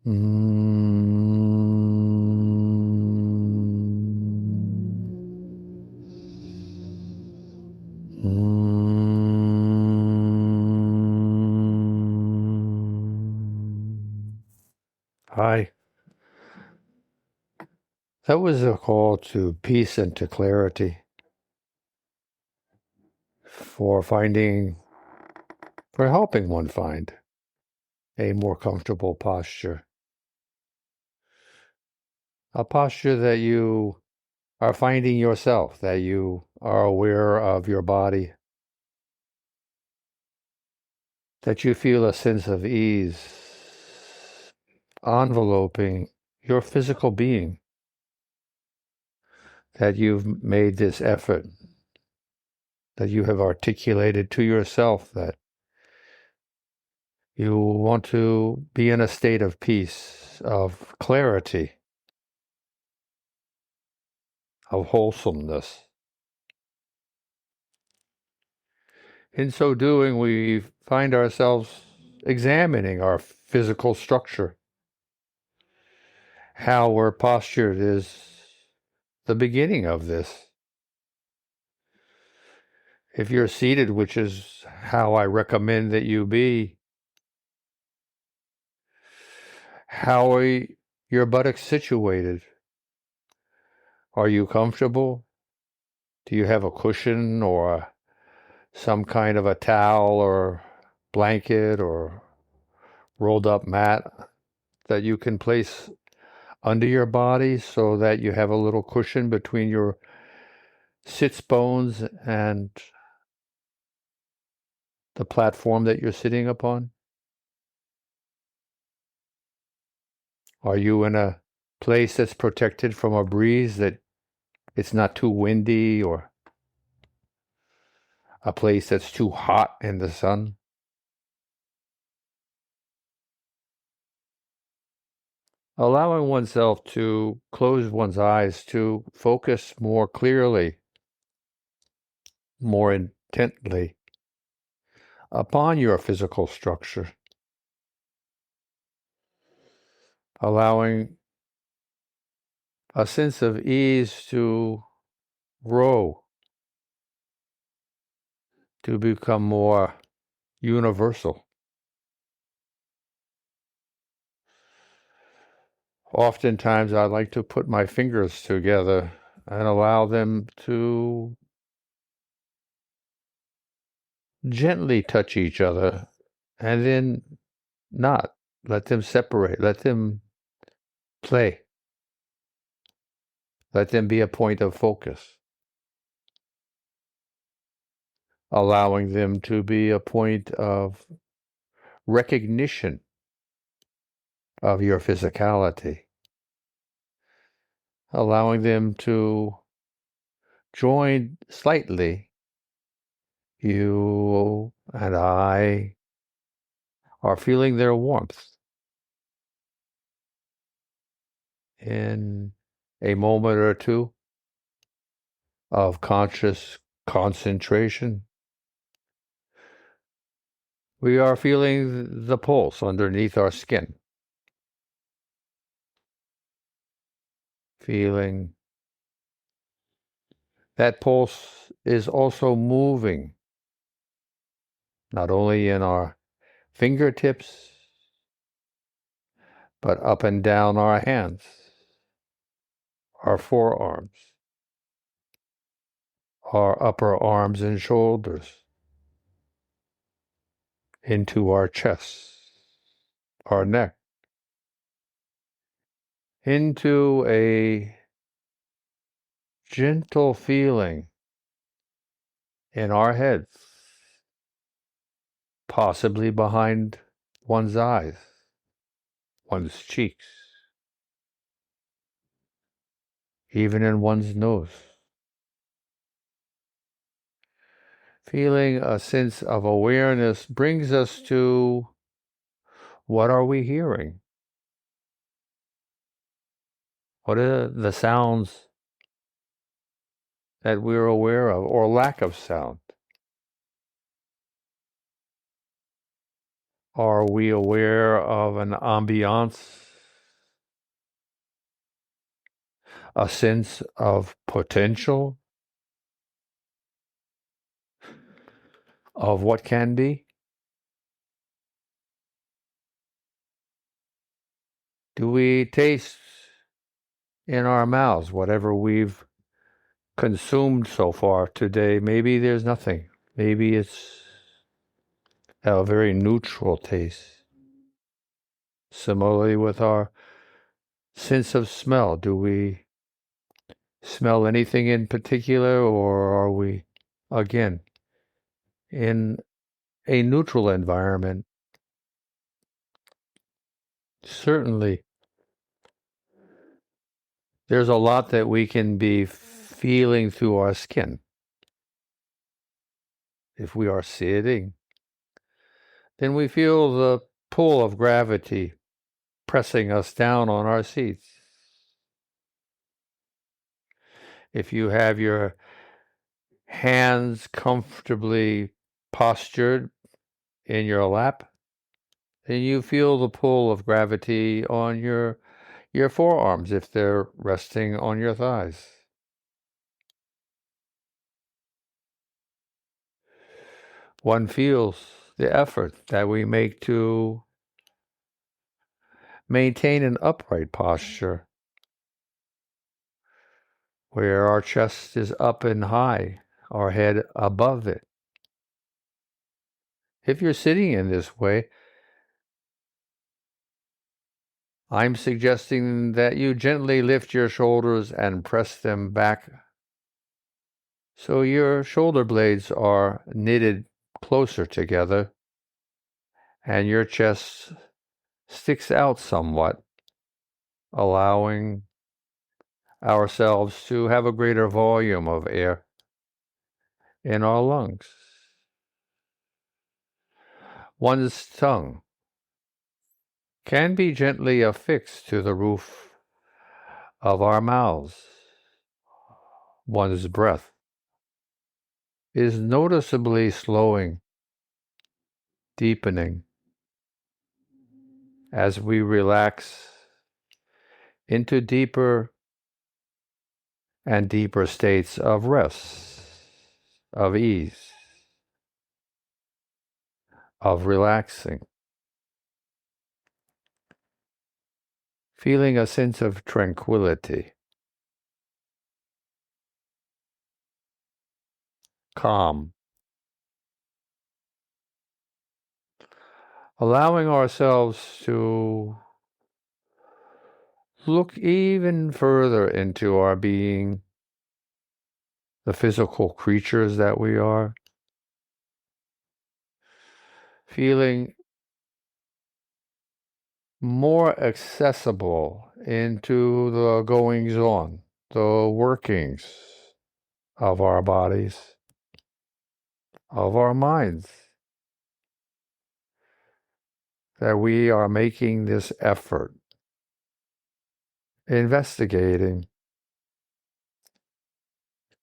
Hi. That was a call to peace and to clarity for helping one find a more comfortable posture. A posture that you are finding yourself, that you are aware of your body, that you feel a sense of ease enveloping your physical being, that you've made this effort, that you have articulated to yourself that you want to be in a state of peace, of clarity, of wholesomeness. In so doing, we find ourselves examining our physical structure. How we're postured is the beginning of this. If you're seated, which is how I recommend that you be, how are your buttocks situated? Are you comfortable? Do you have a cushion or some kind of a towel or blanket or rolled up mat that you can place under your body so that you have a little cushion between your sits bones and the platform that you're sitting upon? Are you in a place that's protected from a breeze, that it's not too windy, or a place that's too hot in the sun? Allowing oneself to close one's eyes, to focus more clearly, more intently upon your physical structure. Allowing a sense of ease to grow, to become more universal. Oftentimes, I like to put my fingers together and allow them to gently touch each other, and then not. Let them separate. Let them play. Let them be a point of focus. Allowing them to be a point of recognition of your physicality. Allowing them to join slightly. You and I are feeling their warmth in a moment or two of conscious concentration. We are feeling the pulse underneath our skin. Feeling that pulse is also moving, not only in our fingertips, but up and down our hands, our forearms, our upper arms and shoulders, into our chest, our neck, into a gentle feeling in our heads, possibly behind one's eyes, one's cheeks, even in one's nose. Feeling a sense of awareness brings us to, what are we hearing? What are the sounds that we're aware of, or lack of sound? Are we aware of an ambiance a sense of potential of what can be? Do we taste in our mouths whatever we've consumed so far today? Maybe there's nothing. Maybe it's a very neutral taste. Similarly with our sense of smell, do we smell anything in particular, or are we, again, in a neutral environment? Certainly, there's a lot that we can be feeling through our skin. If we are sitting, then we feel the pull of gravity pressing us down on our seats. If you have your hands comfortably postured in your lap, then you feel the pull of gravity on your forearms if they're resting on your thighs. One feels the effort that we make to maintain an upright posture where our chest is up and high, our head above it. If you're sitting in this way, I'm suggesting that you gently lift your shoulders and press them back so your shoulder blades are knitted closer together and your chest sticks out somewhat, allowing ourselves to have a greater volume of air in our lungs. One's tongue can be gently affixed to the roof of our mouths. One's breath is noticeably slowing, deepening, as we relax into deeper and deeper states of rest, of ease, of relaxing, feeling a sense of tranquility, calm, allowing ourselves to look even further into our being, the physical creatures that we are, feeling more accessible into the goings on, the workings of our bodies, of our minds, that we are making this effort, investigating,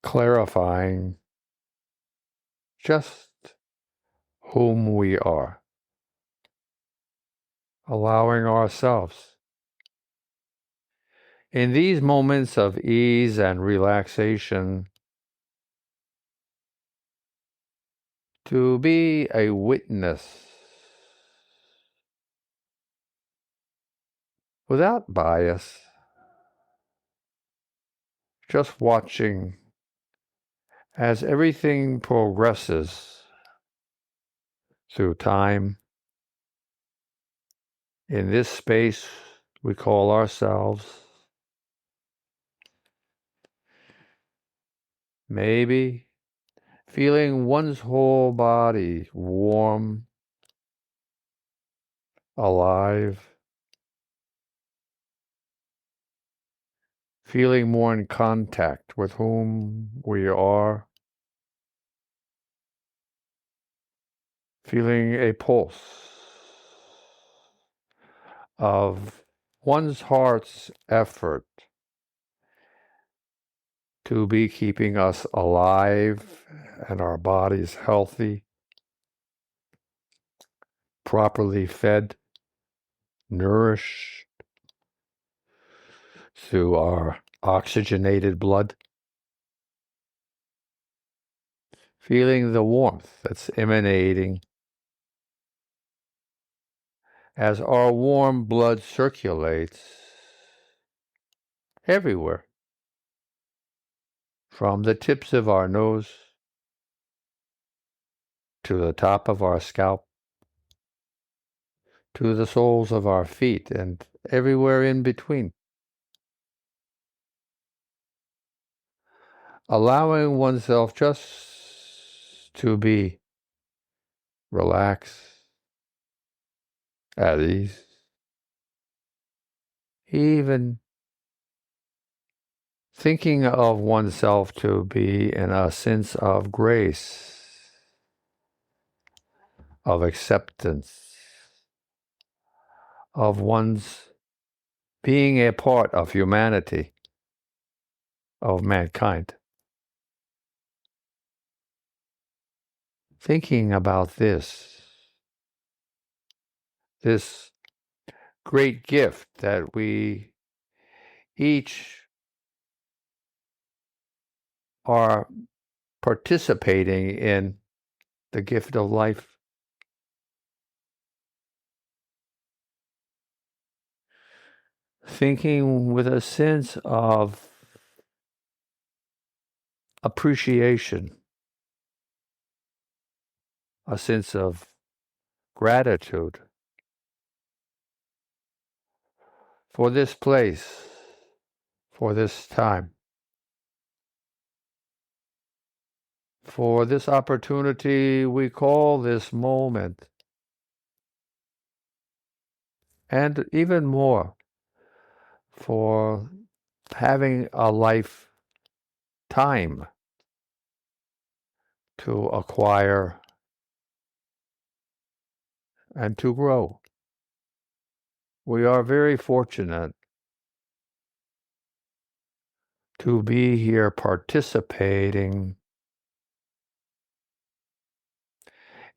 clarifying just whom we are, allowing ourselves in these moments of ease and relaxation to be a witness without bias, just watching as everything progresses through time in this space we call ourselves. Maybe feeling one's whole body warm, alive, feeling more in contact with whom we are, feeling a pulse of one's heart's effort to be keeping us alive and our bodies healthy, properly fed, nourished through our oxygenated blood, feeling the warmth that's emanating as our warm blood circulates everywhere, from the tips of our nose to the top of our scalp, to the soles of our feet, and everywhere in between. Allowing oneself just to be relaxed, at ease, even thinking of oneself to be in a sense of grace, of acceptance, of one's being a part of humanity, of mankind. Thinking about this great gift that we each are participating in, the gift of life. Thinking with a sense of appreciation, a sense of gratitude for this place, for this time, for this opportunity we call this moment, and even more for having a lifetime to acquire and to grow. We are very fortunate to be here participating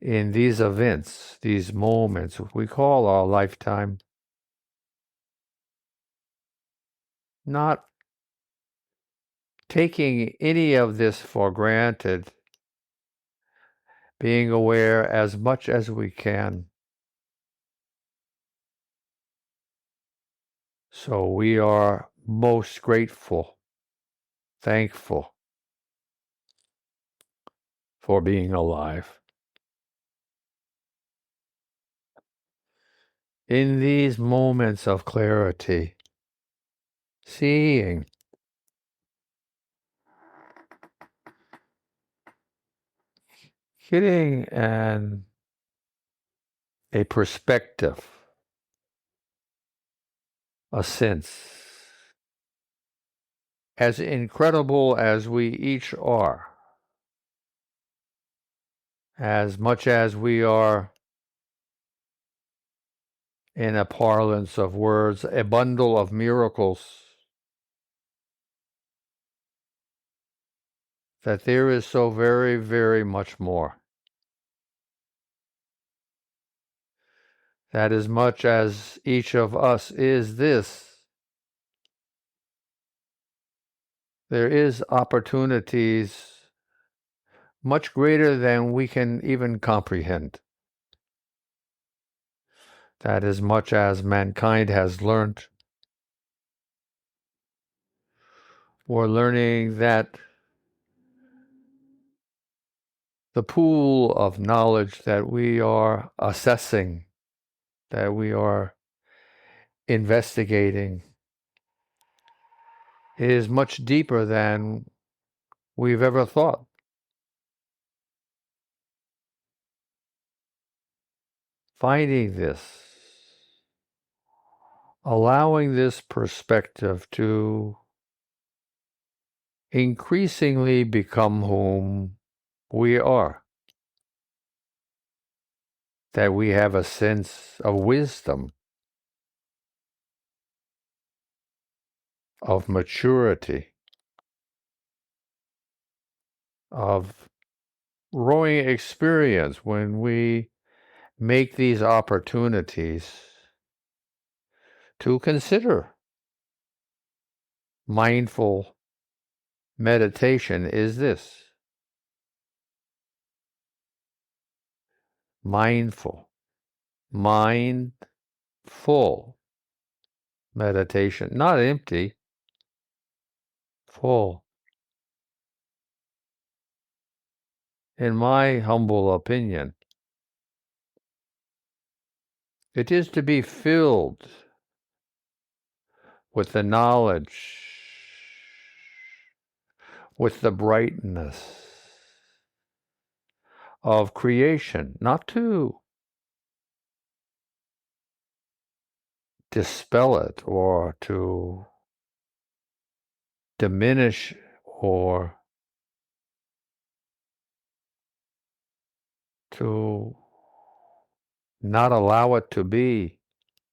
in these events, these moments we call our lifetime, not taking any of this for granted, being aware as much as we can. So we are most grateful, thankful for being alive. In these moments of clarity, seeing, getting a perspective, a sense, as incredible as we each are, as much as we are, in a parlance of words, a bundle of miracles, that there is so very, very much more. That as much as each of us is this, there is opportunities much greater than we can even comprehend. That as much as mankind has learned, we're learning that the pool of knowledge that we are assessing, that we are investigating, is much deeper than we've ever thought. Finding this, allowing this perspective to increasingly become whom we are, that we have a sense of wisdom, of maturity, of growing experience when we make these opportunities to consider mindful meditation is this. Mindful. Mindful meditation. Not empty. Full. In my humble opinion, it is to be filled with the knowledge, with the brightness of creation, not to dispel it or to diminish or to not allow it to be,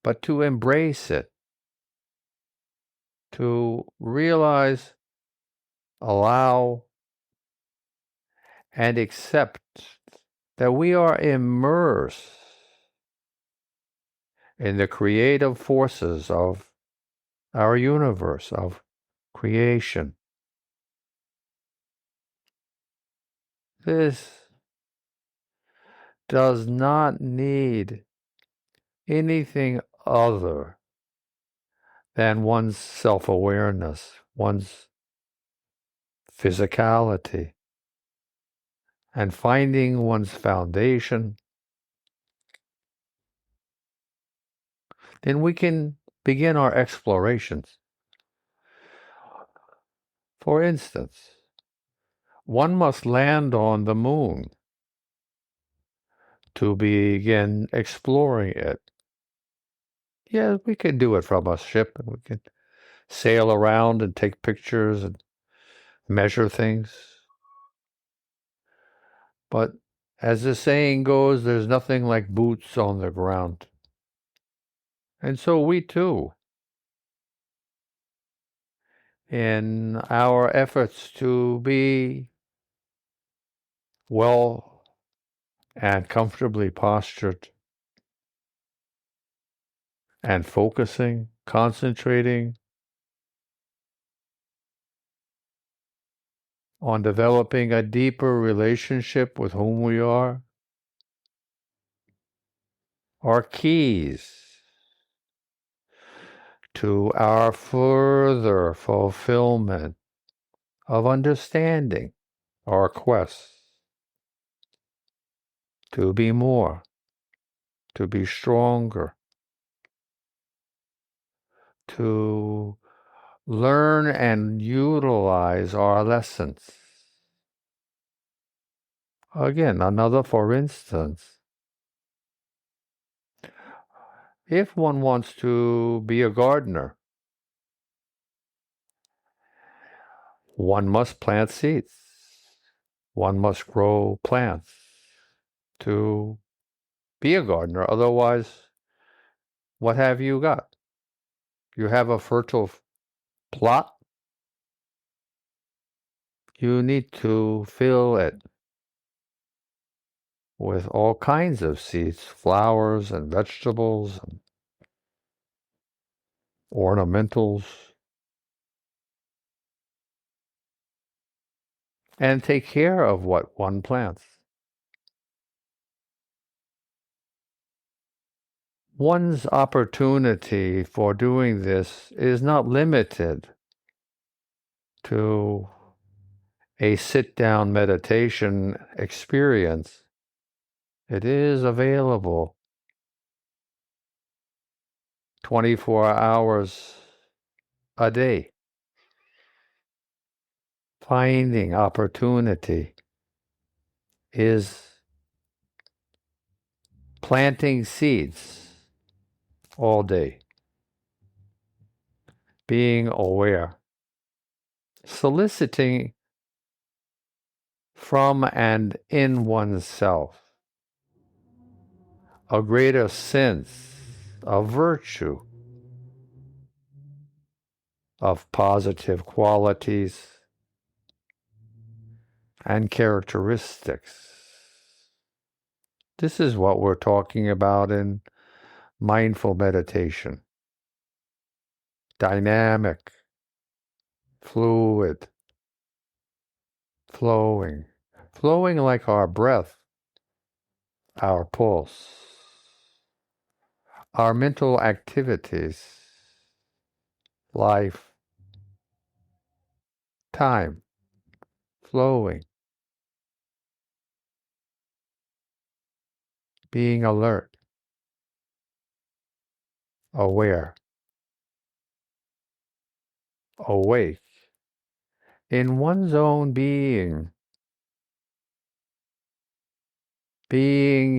but to embrace it, to realize, allow, and accept that we are immersed in the creative forces of our universe, of creation. This does not need anything other than one's self-awareness, one's physicality, and finding one's foundation. Then we can begin our explorations. For instance, one must land on the moon to begin exploring it. Yeah, we can do it from a ship, and we can sail around and take pictures and measure things. But as the saying goes, there's nothing like boots on the ground. And so we too, in our efforts to be well and comfortably postured and focusing, concentrating on developing a deeper relationship with whom we are keys to our further fulfillment of understanding our quest to be more, to be stronger, to learn and utilize our lessons. Again, another for instance, if one wants to be a gardener, one must plant seeds. One must grow plants to be a gardener. Otherwise, what have you got? You have a fertile plot. You need to fill it with all kinds of seeds, flowers and vegetables and ornamentals, and take care of what one plants. One's opportunity for doing this is not limited to a sit-down meditation experience. It is available 24 hours a day. Finding opportunity is planting seeds all day, being aware, soliciting from and in oneself a greater sense of virtue, of positive qualities and characteristics. This is what we're talking about in mindful meditation. Dynamic, fluid, flowing like our breath, our pulse, our mental activities, life, time, flowing, being alert, aware, awake, in one's own being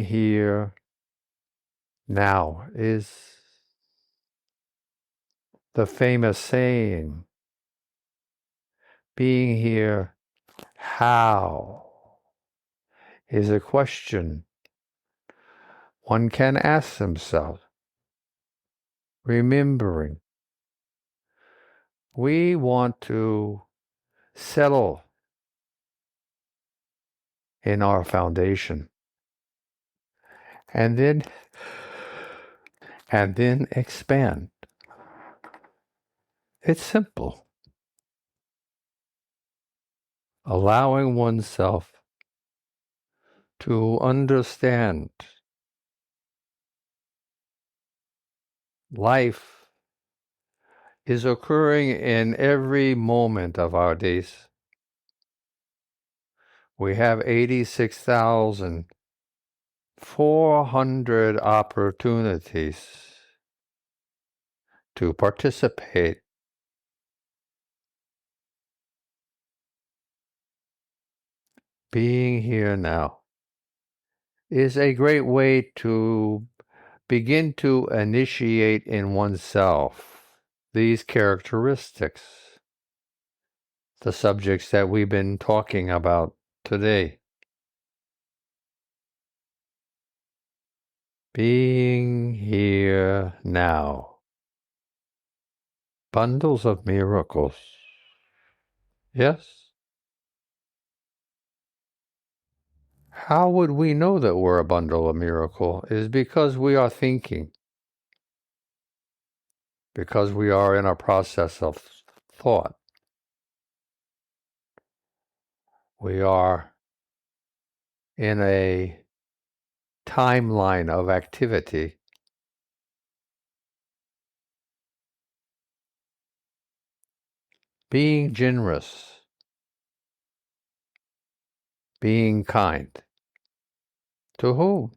here now is the famous saying. Being here how is a question one can ask themselves. Remembering, we want to settle in our foundation and then expand. It's simple. Allowing oneself to understand life is occurring in every moment of our days. We have 86,400 opportunities to participate. Being here now is a great way to begin to initiate in oneself these characteristics, the subjects that we've been talking about today. Being here now. Bundles of miracles. Yes? How would we know that we're a bundle of miracle? Is because we are thinking. Because we are in a process of thought. We are in a timeline of activity. Being generous. Being kind. To whom?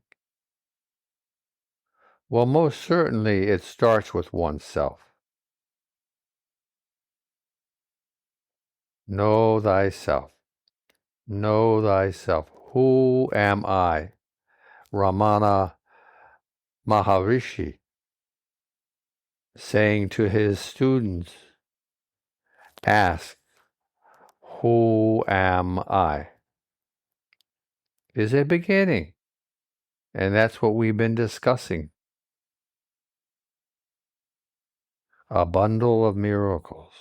Well, most certainly it starts with oneself. Know thyself. Know thyself. Who am I? Ramana Maharishi saying to his students, ask, who am I? Is a beginning. And that's what we've been discussing. A bundle of miracles.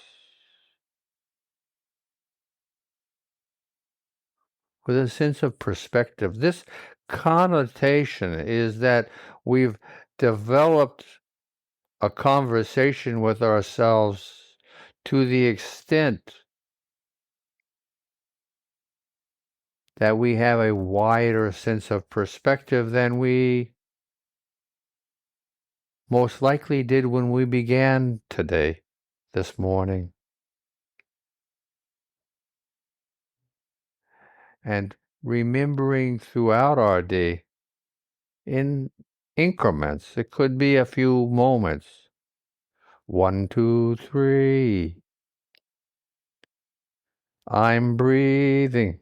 With a sense of perspective. This connotation is that we've developed a conversation with ourselves to the extent that we have a wider sense of perspective than we most likely did when we began today, this morning. And remembering throughout our day in increments. It could be a few moments. 1, 2, 3. I'm breathing.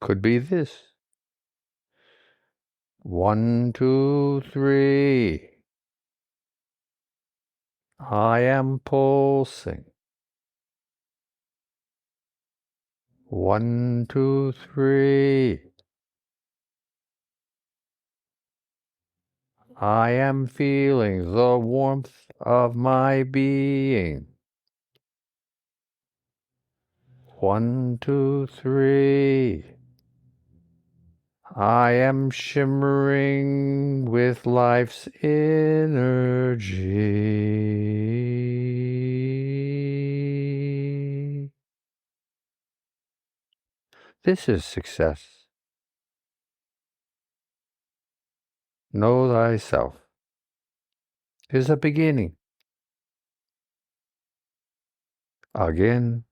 Could be this. 1, 2, 3. I am pulsing. 1, 2, 3. I am feeling the warmth of my being. 1, 2, 3. I am shimmering with life's energy. This is success. Know thyself is a beginning. Again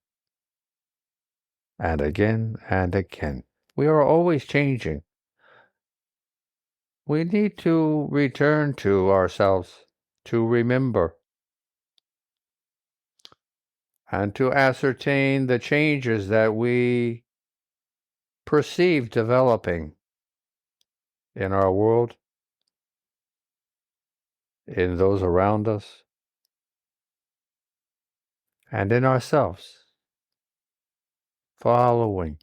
and again and again. We are always changing. We need to return to ourselves, to remember, and to ascertain the changes that we perceive developing in our world, in those around us, and in ourselves. Following,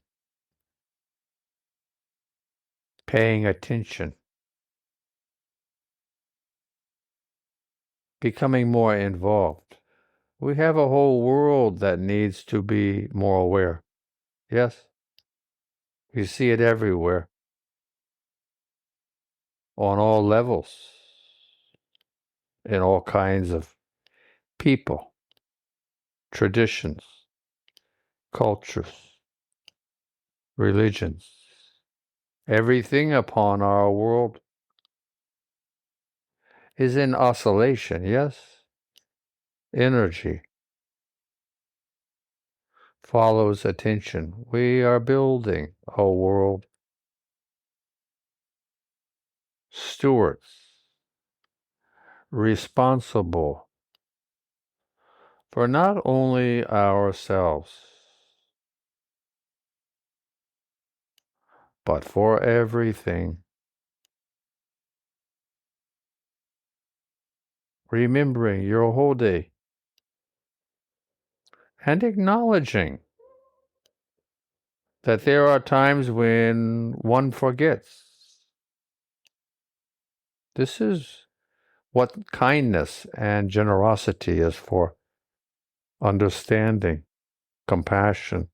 paying attention, becoming more involved. We have a whole world that needs to be more aware. Yes, we see it everywhere, on all levels, in all kinds of people, traditions, cultures, religions. Everything upon our world is in oscillation, yes? Energy follows attention. We are building a world. Stewards, responsible for not only ourselves, but for everything. Remembering your whole day and acknowledging that there are times when one forgets. This is what kindness and generosity is for. Understanding, compassion,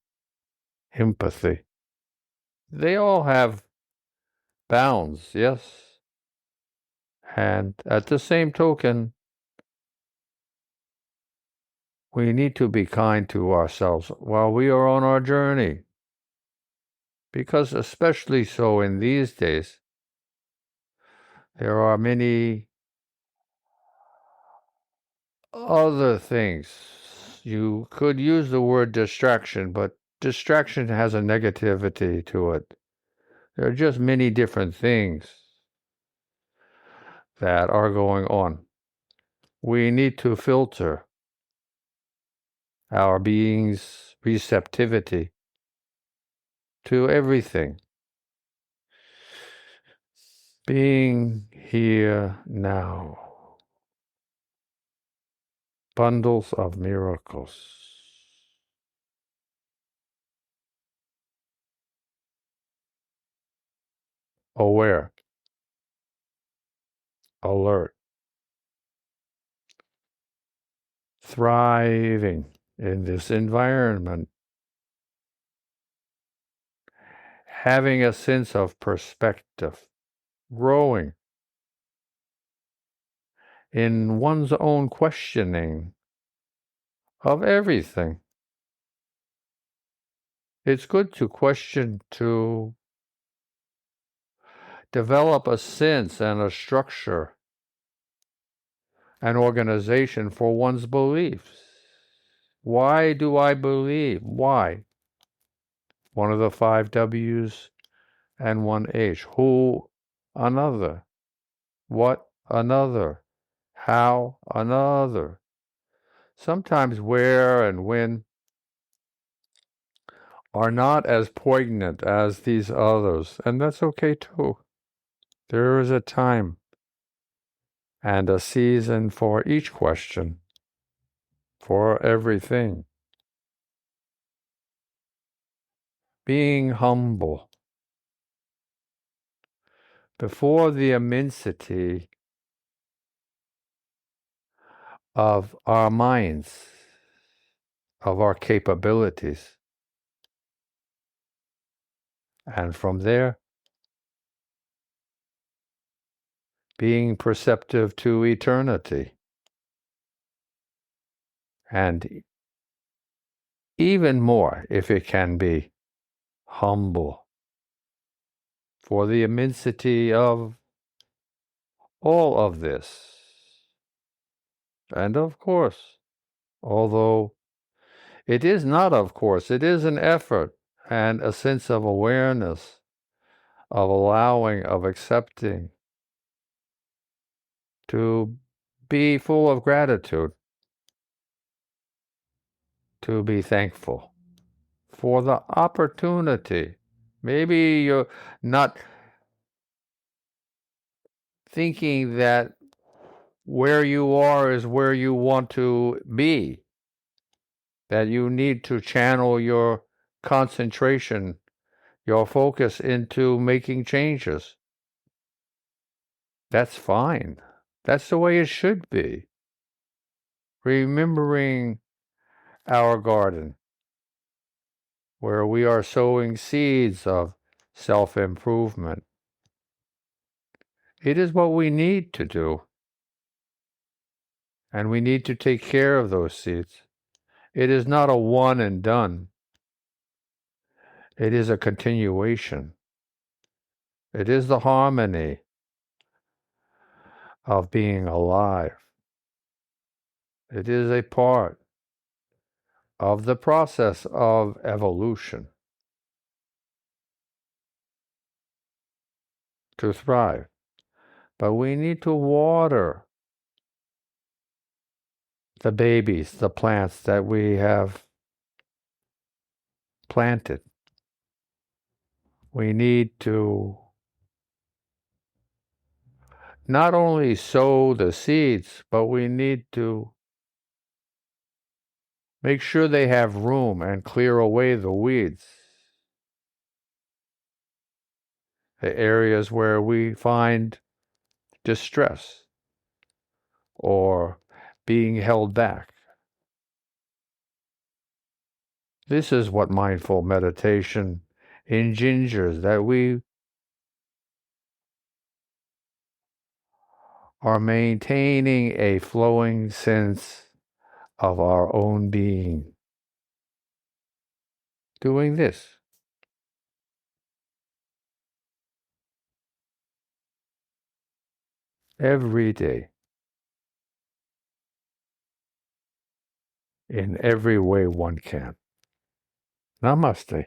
empathy. They all have bounds, yes? And at the same token, we need to be kind to ourselves while we are on our journey. Because especially so in these days, there are many other things. You could use the word distraction, but distraction has a negativity to it. There are just many different things that are going on. We need to filter our being's receptivity to everything. Being here now. Bundles of miracles. Aware. Alert. Thriving in this environment. Having a sense of perspective. Growing in one's own questioning of everything. It's good to question, to develop a sense and a structure, an organization for one's beliefs. Why do I believe? Why? One of the 5 W's and 1 H. Who? Another. What? Another. How? Another. Sometimes where and when are not as poignant as these others, and that's okay too. There is a time and a season for each question, for everything. Being humble before the immensity of our minds, of our capabilities. And from there, being perceptive to eternity. And even more, if it can be, humble for the immensity of all of this. And of course, although it is not, of course, it is an effort and a sense of awareness, of allowing, of accepting, to be full of gratitude, to be thankful for the opportunity. Maybe you're not thinking that where you are is where you want to be, that you need to channel your concentration, your focus into making changes. That's fine. That's the way it should be. Remembering our garden, where we are sowing seeds of self-improvement. It is what we need to do. And we need to take care of those seeds. It is not a one and done. It is a continuation. It is the harmony of being alive. It is a part of the process of evolution to thrive. But we need to water the babies, the plants that we have planted. We need to not only sow the seeds, but we need to make sure they have room and clear away the weeds. The areas where we find distress or being held back. This is what mindful meditation engingers, that we are maintaining a flowing sense of our own being. Doing this. Every day. In every way one can. Namaste.